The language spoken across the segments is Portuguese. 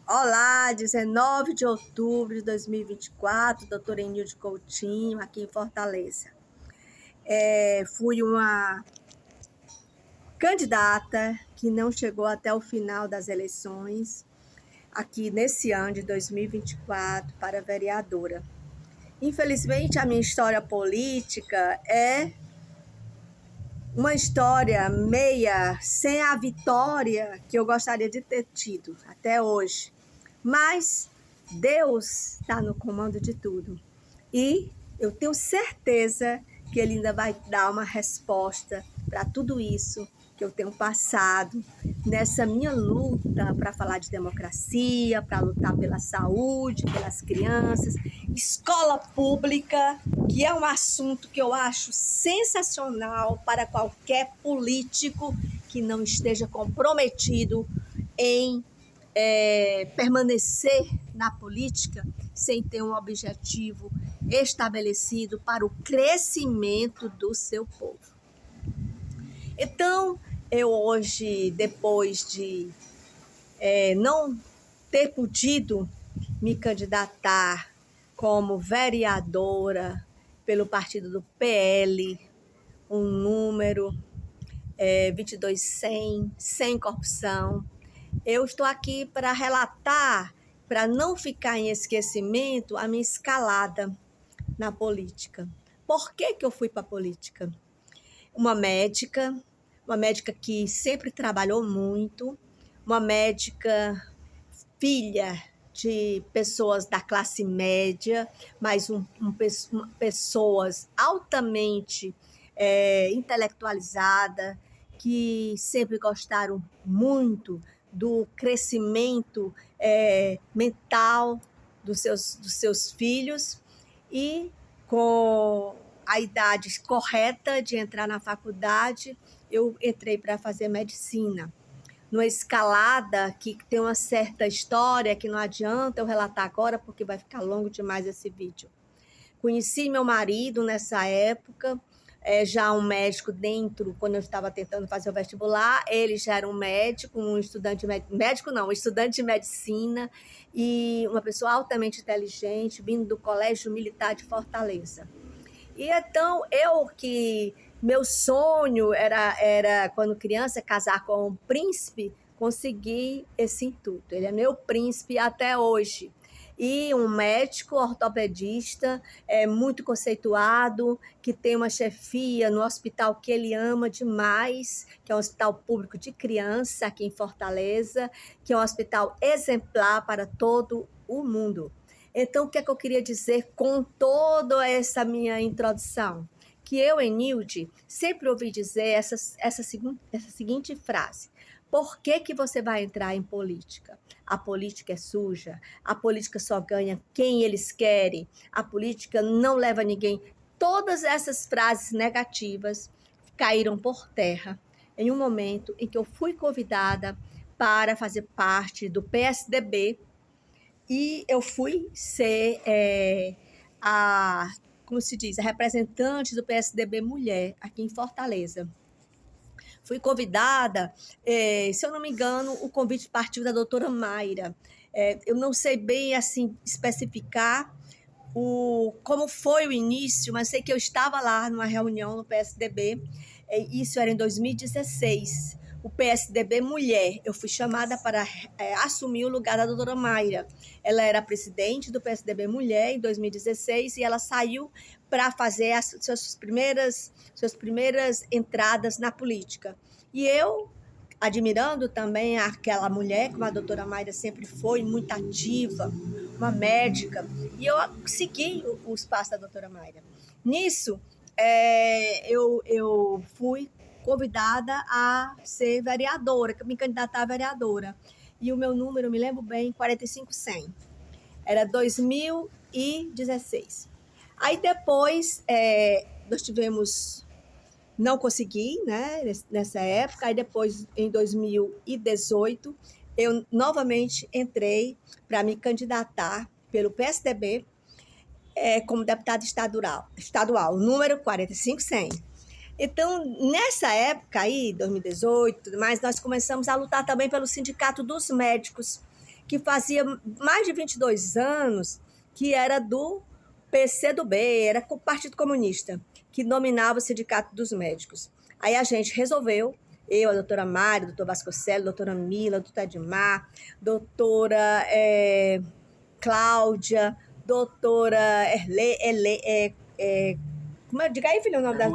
Olá, 19 de outubro de 2024, doutora Enilde Coutinho, aqui em Fortaleza. Fui uma candidata que não chegou até o final das eleições, aqui nesse ano de 2024, para vereadora. Infelizmente, a minha história política é uma história meia sem a vitória que eu gostaria de ter tido até hoje. Mas Deus está no comando de tudo. E eu tenho certeza que Ele ainda vai dar uma resposta para tudo isso que eu tenho passado nessa minha luta para falar de democracia, para lutar pela saúde, pelas crianças, escola pública, que é um assunto que eu acho sensacional para qualquer político que não esteja comprometido em permanecer na política sem ter um objetivo estabelecido para o crescimento do seu povo. Então, eu hoje, depois de não ter podido me candidatar como vereadora pelo partido do PL, um número 22.100, sem corrupção, eu estou aqui para relatar, para não ficar em esquecimento, a minha escalada na política. Por que eu fui para a política? Uma médica que sempre trabalhou muito, uma médica filha de pessoas da classe média, mas pessoas altamente intelectualizadas, que sempre gostaram muito do crescimento mental dos seus filhos, e com a idade correta de entrar na faculdade, eu entrei para fazer medicina. Numa escalada que tem uma certa história que não adianta eu relatar agora, porque vai ficar longo demais esse vídeo. Conheci meu marido nessa época, já um médico dentro, quando eu estava tentando fazer o vestibular, ele já era um médico, um estudante de medicina, e uma pessoa altamente inteligente, vindo do Colégio Militar de Fortaleza. E então, meu sonho era, quando criança, casar com um príncipe, conseguir esse intuito. Ele é meu príncipe até hoje. E um médico ortopedista muito conceituado, que tem uma chefia no hospital que ele ama demais, que é um hospital público de criança aqui em Fortaleza, que é um hospital exemplar para todo o mundo. Então, o que é que eu queria dizer com toda essa minha introdução? Que eu, Enilde, sempre ouvi dizer essa seguinte frase: por que você vai entrar em política? A política é suja, a política só ganha quem eles querem, a política não leva ninguém. Todas essas frases negativas caíram por terra em um momento em que eu fui convidada para fazer parte do PSDB, e eu fui ser como se diz, a representante do PSDB Mulher aqui em Fortaleza. Fui convidada, se eu não me engano, o convite partiu da doutora Mayra. Eu não sei bem assim especificar como foi o início, mas sei que eu estava lá numa reunião no PSDB, isso era em 2016. O PSDB Mulher, eu fui chamada para assumir o lugar da doutora Mayra. Ela era presidente do PSDB Mulher em 2016 e ela saiu para fazer as suas primeiras entradas na política. E eu, admirando também aquela mulher, como a doutora Mayra sempre foi, muito ativa, uma médica, e eu segui os passos da doutora Mayra. Nisso, eu fui convidada a ser vereadora, me candidatar a vereadora. E o meu número, me lembro bem, 45.100. Era 2016. Aí depois, nós tivemos... Não consegui, né, nessa época. Aí depois, em 2018, eu novamente entrei para me candidatar pelo PSDB como deputada estadual, número 45.100. Então, nessa época aí, 2018, nós começamos a lutar também pelo Sindicato dos Médicos, que fazia mais de 22 anos que era do PCdoB, era o Partido Comunista, que dominava o Sindicato dos Médicos. Aí a gente resolveu, eu, a doutora Mari, a doutor Vasconcelos, a doutora Mila, a doutora Edmar, doutora Cláudia, doutora como é? Diga aí, filho, o nome da...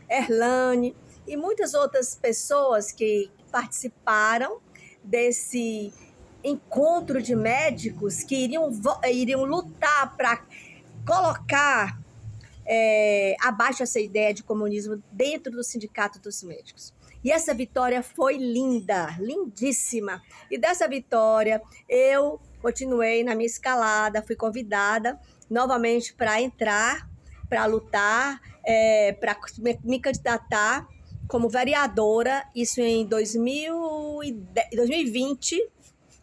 Erlane, e muitas outras pessoas que participaram desse encontro de médicos que iriam lutar para colocar abaixo essa ideia de comunismo dentro do Sindicato dos Médicos. E essa vitória foi linda, lindíssima. E dessa vitória, eu continuei na minha escalada, fui convidada novamente para entrar, para lutar, para me candidatar como vereadora, isso em 2020,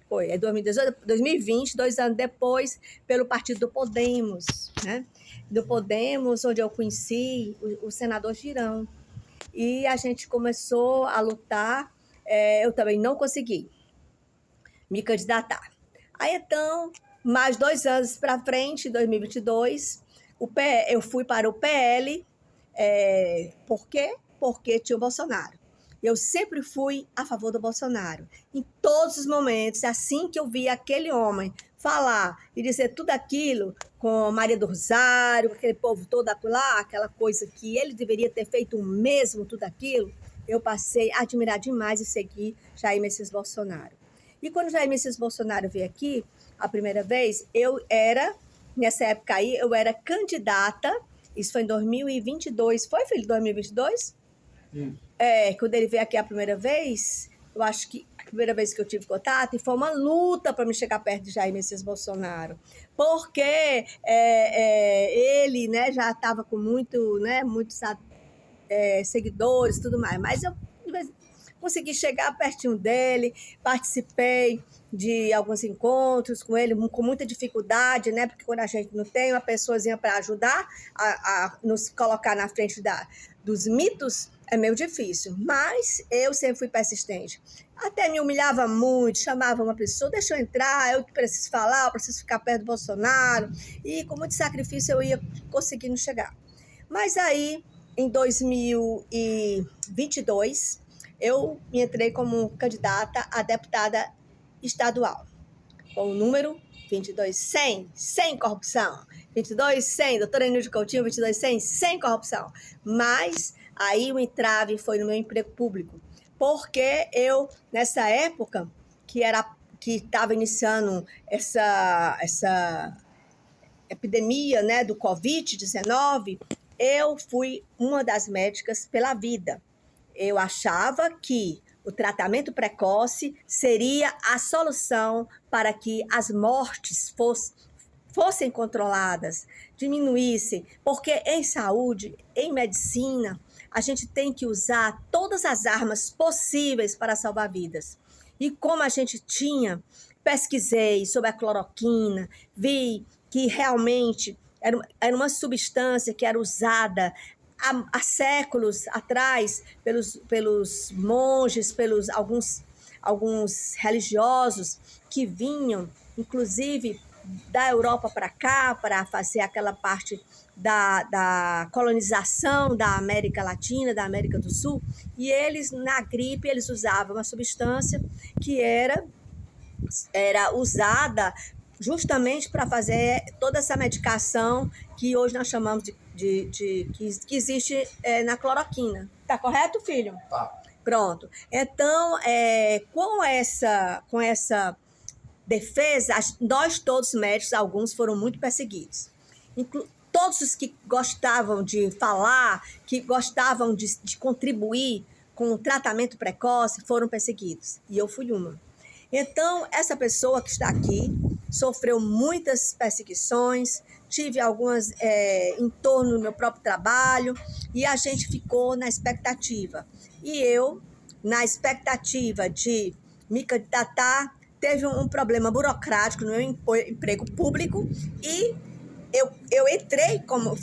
foi, 2020, 2 anos depois, pelo partido do Podemos, né? Do Podemos, onde eu conheci o senador Girão. E a gente começou a lutar, eu também não consegui me candidatar. Aí, então, mais 2 anos para frente, em 2022, eu fui para o PL, por quê? Porque tinha o Bolsonaro. Eu sempre fui a favor do Bolsonaro. Em todos os momentos, assim que eu via aquele homem falar e dizer tudo aquilo com Maria do Rosário, aquele povo todo lá, aquela coisa que ele deveria ter feito o mesmo, tudo aquilo, eu passei a admirar demais e seguir Jair Messias Bolsonaro. E quando Jair Messias Bolsonaro veio aqui, a primeira vez, nessa época aí, eu era candidata, isso foi em 2022, foi, filho, 2022? Quando ele veio aqui a primeira vez, eu acho que a primeira vez que eu tive contato, e foi uma luta para me chegar perto de Jair Messias Bolsonaro, porque ele, né, já estava com muitos seguidores e tudo mais, mas eu consegui chegar pertinho dele, participei de alguns encontros com ele, com muita dificuldade, né? Porque quando a gente não tem uma pessoazinha para ajudar a nos colocar na frente dos mitos, é meio difícil. Mas eu sempre fui persistente. Até me humilhava muito, chamava uma pessoa, deixa eu entrar, eu preciso falar, eu preciso ficar perto do Bolsonaro. E com muito sacrifício eu ia conseguindo chegar. Mas aí, em 2022, eu me entrei como candidata a deputada estadual, com o número 22.100, sem corrupção. 22.100, doutora Enilde Coutinho, 22.100, sem corrupção. Mas aí o entrave foi no meu emprego público, porque eu, nessa época, que estava iniciando essa epidemia, né, do Covid-19, eu fui uma das médicas pela vida. Eu achava que o tratamento precoce seria a solução para que as mortes fossem controladas, diminuíssem, porque em saúde, em medicina, a gente tem que usar todas as armas possíveis para salvar vidas. E como a gente pesquisei sobre a cloroquina, vi que realmente era uma substância que era usada há séculos atrás pelos monges, pelos alguns religiosos que vinham, inclusive, da Europa para cá, para fazer aquela parte da colonização da América Latina, da América do Sul, e eles, na gripe, eles usavam uma substância que era usada justamente para fazer toda essa medicação que hoje nós chamamos que existe na cloroquina. Tá correto, filho? Tá. Pronto. Então, com essa defesa, nós todos médicos, alguns foram muito perseguidos. Todos os que gostavam de falar, que gostavam de contribuir com o tratamento precoce, foram perseguidos. E eu fui uma. Então, essa pessoa que está aqui sofreu muitas perseguições, tive algumas em torno do meu próprio trabalho, e a gente ficou na expectativa. E eu, na expectativa de me candidatar, teve um problema burocrático no meu emprego público, e eu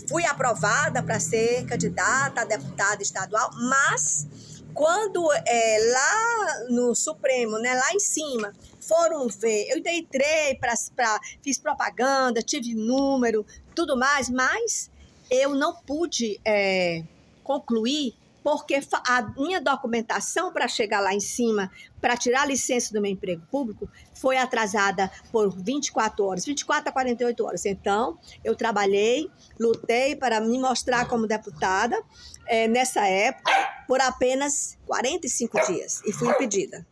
fui aprovada para ser candidata a deputada estadual, mas Quando lá no Supremo, né, lá em cima, foram ver, eu entrei, fiz propaganda, tive número, tudo mais, mas eu não pude concluir, porque a minha documentação para chegar lá em cima, para tirar a licença do meu emprego público, foi atrasada por 24 horas, 24 a 48 horas. Então, eu trabalhei, lutei para me mostrar como deputada, nessa época, por apenas 45 dias, e fui impedida.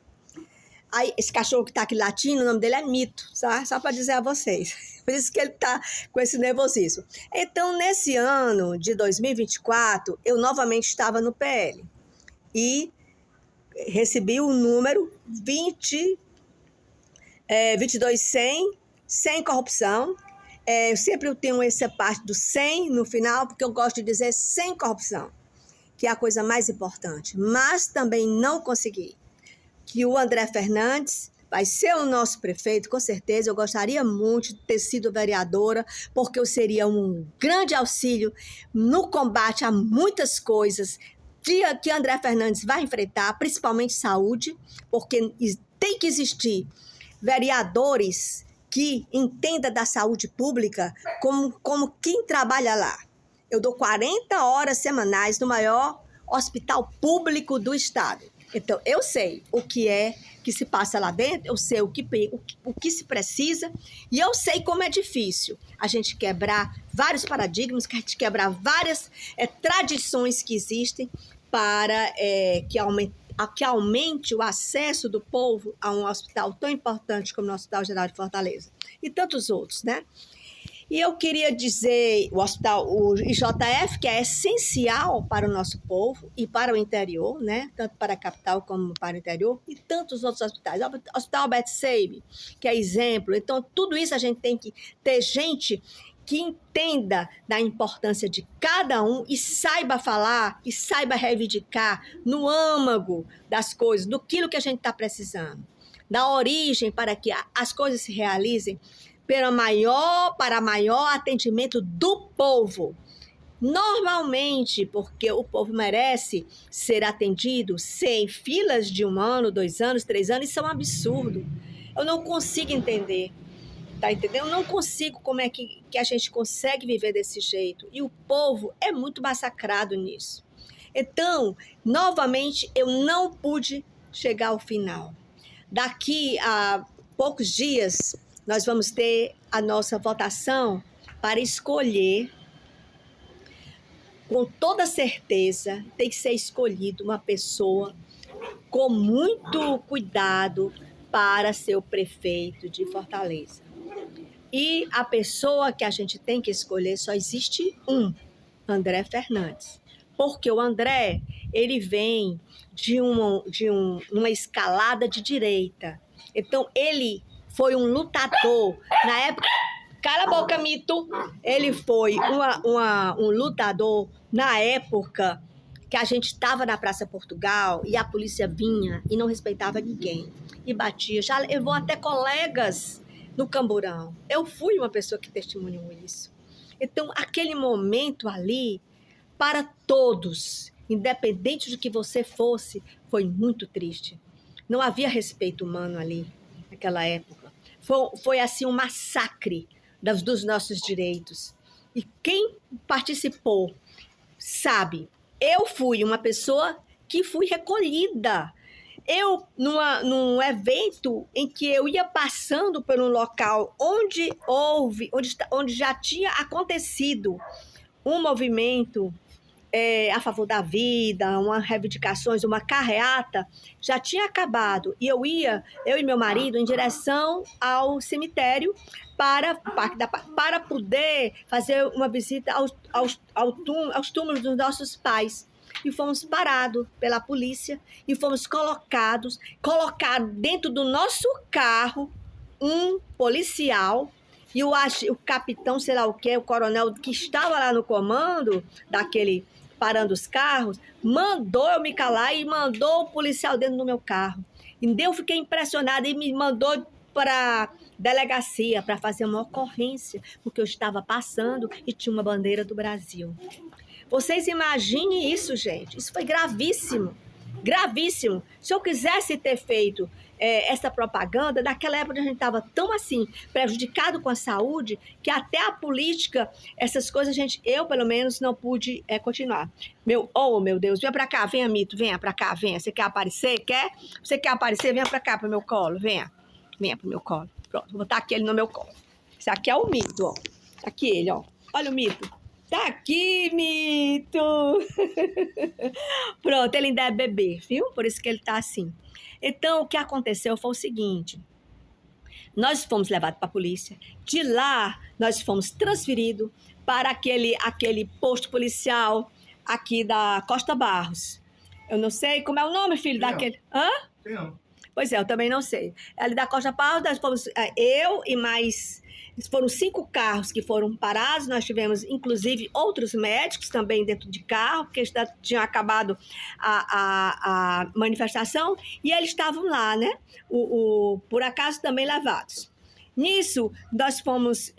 Aí, esse cachorro que está aqui latindo, o nome dele é Mito, só para dizer a vocês. Por isso que ele está com esse nervosismo. Então, nesse ano de 2024, eu novamente estava no PL. E recebi o número 22.100, sem corrupção. Eu sempre tenho essa parte do 100 no final, porque eu gosto de dizer sem corrupção, que é a coisa mais importante. Mas também não consegui. Que o André Fernandes vai ser o nosso prefeito, com certeza. Eu gostaria muito de ter sido vereadora, porque eu seria um grande auxílio no combate a muitas coisas que André Fernandes vai enfrentar, principalmente saúde, porque tem que existir vereadores que entendam da saúde pública como quem trabalha lá. Eu dou 40 horas semanais no maior hospital público do estado. Então, eu sei o que que se passa lá dentro, eu sei o que se precisa, e eu sei como é difícil a gente quebrar vários paradigmas, a gente quebrar várias tradições que existem para que aumente o acesso do povo a um hospital tão importante como o Hospital Geral de Fortaleza. E tantos outros, né? E eu queria dizer, o IJF, que é essencial para o nosso povo e para o interior, né? Tanto para a capital como para o interior, e tantos outros hospitais. O Hospital Albert Sabin, que é exemplo. Então, tudo isso a gente tem que ter gente que entenda da importância de cada um e saiba falar e saiba reivindicar no âmago das coisas, do que a gente está precisando. Da origem para que as coisas se realizem para maior atendimento do povo. Normalmente, porque o povo merece ser atendido sem filas de 1 ano, 2 anos, 3 anos, isso é um absurdo. Eu não consigo entender, tá entendendo? Eu não consigo como é que a gente consegue viver desse jeito. E o povo é muito massacrado nisso. Então, novamente, eu não pude chegar ao final. Daqui a poucos dias, nós vamos ter a nossa votação para escolher, com toda certeza, tem que ser escolhido uma pessoa com muito cuidado para ser o prefeito de Fortaleza. E a pessoa que a gente tem que escolher, só existe um, André Fernandes. Porque o André, ele vem de uma escalada de direita. Então, ele foi um lutador. Na época... Cala a boca, Mito! Ele foi um lutador na época que a gente estava na Praça Portugal e a polícia vinha e não respeitava ninguém. E batia. Já levou até colegas no Camburão. Eu fui uma pessoa que testemunhou isso. Então, aquele momento ali, para todos, independente de que você fosse, foi muito triste. Não havia respeito humano ali, naquela época. Foi assim um massacre dos nossos direitos. E quem participou sabe, eu fui uma pessoa que fui recolhida. Eu, num evento em que eu ia passando por um local onde já tinha acontecido um movimento a favor da vida, umas reivindicações, uma carreata, já tinha acabado. E eu e meu marido, em direção ao cemitério para poder fazer uma visita aos túmulos dos nossos pais. E fomos parados pela polícia e fomos colocados dentro do nosso carro um policial e o capitão, sei lá o que, o coronel que estava lá no comando daquele parando os carros, mandou eu me calar e mandou o policial dentro do meu carro. E eu fiquei impressionada e me mandou para a delegacia para fazer uma ocorrência, porque eu estava passando e tinha uma bandeira do Brasil. Vocês imaginem isso, gente. Isso foi gravíssimo. gravíssimo. Se eu quisesse ter feito essa propaganda, naquela época a gente estava tão assim, prejudicado com a saúde, que até a política, essas coisas, eu pelo menos não pude continuar. Meu Deus, venha pra cá, venha, Mito, venha pra cá, venha. Você quer aparecer? Quer? Você quer aparecer? Venha pra cá, pro meu colo, venha. Venha pro meu colo. Pronto, vou botar aqui ele no meu colo. Esse aqui é o Mito, ó. Aqui ele, ó. Olha o Mito. Tá aqui, Mito! Pronto, ele ainda é bebê, viu? Por isso que ele tá assim. Então, o que aconteceu foi o seguinte. Nós fomos levados para a polícia. De lá, nós fomos transferidos para aquele posto policial aqui da Costa Barros. Eu não sei como é o nome, filho, daquele... Hã? Sei não. Pois é, eu também não sei. Ali da Costa Barros, nós fomos... Eu e mais... Foram 5 carros que foram parados. Nós tivemos, inclusive, outros médicos também dentro de carro, porque já tinha acabado a manifestação, e eles estavam lá, né? Por acaso também levados. Nisso, nós fomos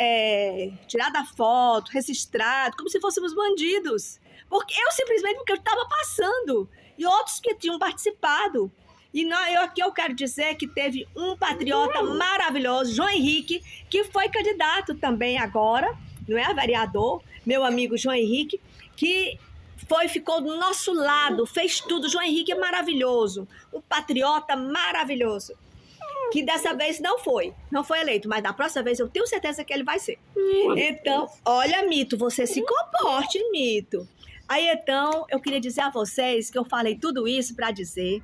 tirados a foto, registrados, como se fôssemos bandidos. Porque eu estava passando, e outros que tinham participado. E aqui eu quero dizer que teve um patriota maravilhoso, João Henrique, que foi candidato também agora, não é, vereador, meu amigo João Henrique, que ficou do nosso lado, fez tudo. João Henrique é maravilhoso, um patriota maravilhoso, que dessa vez não foi eleito, mas da próxima vez eu tenho certeza que ele vai ser. Então, olha, Mito, você se comporte, Mito. Aí, então, eu queria dizer a vocês que eu falei tudo isso para dizer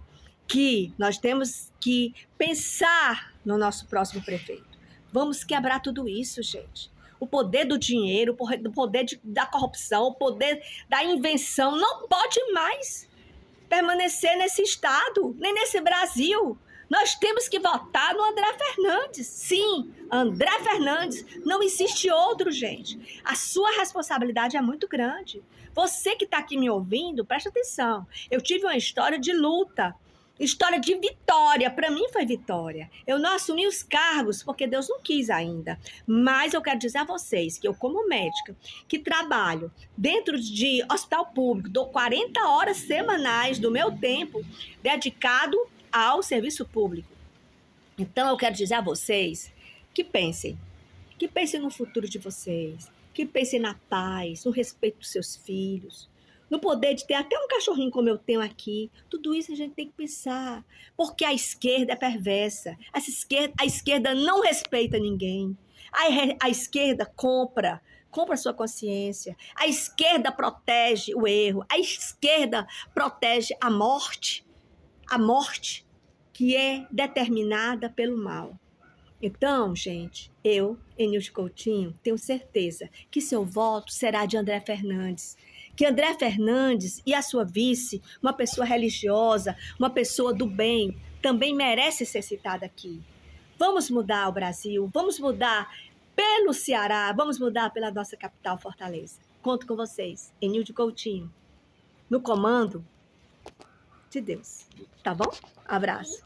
que nós temos que pensar no nosso próximo prefeito. Vamos quebrar tudo isso, gente. O poder do dinheiro, o poder da corrupção, o poder da invenção não pode mais permanecer nesse estado, nem nesse Brasil. Nós temos que votar no André Fernandes. Sim, André Fernandes. Não existe outro, gente. A sua responsabilidade é muito grande. Você que está aqui me ouvindo, presta atenção. Eu tive uma história de luta. História de vitória, para mim foi vitória. Eu não assumi os cargos porque Deus não quis ainda. Mas eu quero dizer a vocês que eu, como médica, que trabalho dentro de hospital público, dou 40 horas semanais do meu tempo dedicado ao serviço público. Então eu quero dizer a vocês que pensem no futuro de vocês, que pensem na paz, no respeito dos seus filhos, no poder de ter até um cachorrinho como eu tenho aqui. Tudo isso a gente tem que pensar, porque a esquerda é perversa. A esquerda não respeita ninguém. A esquerda compra a sua consciência. A esquerda protege o erro. A esquerda protege a morte que é determinada pelo mal. Então, gente, eu, Enilde Coutinho, tenho certeza que seu voto será de André Fernandes. Que André Fernandes e a sua vice, uma pessoa religiosa, uma pessoa do bem, também merece ser citada aqui. Vamos mudar o Brasil, vamos mudar pelo Ceará, vamos mudar pela nossa capital, Fortaleza. Conto com vocês, Enilde Coutinho, no comando de Deus. Tá bom? Abraço.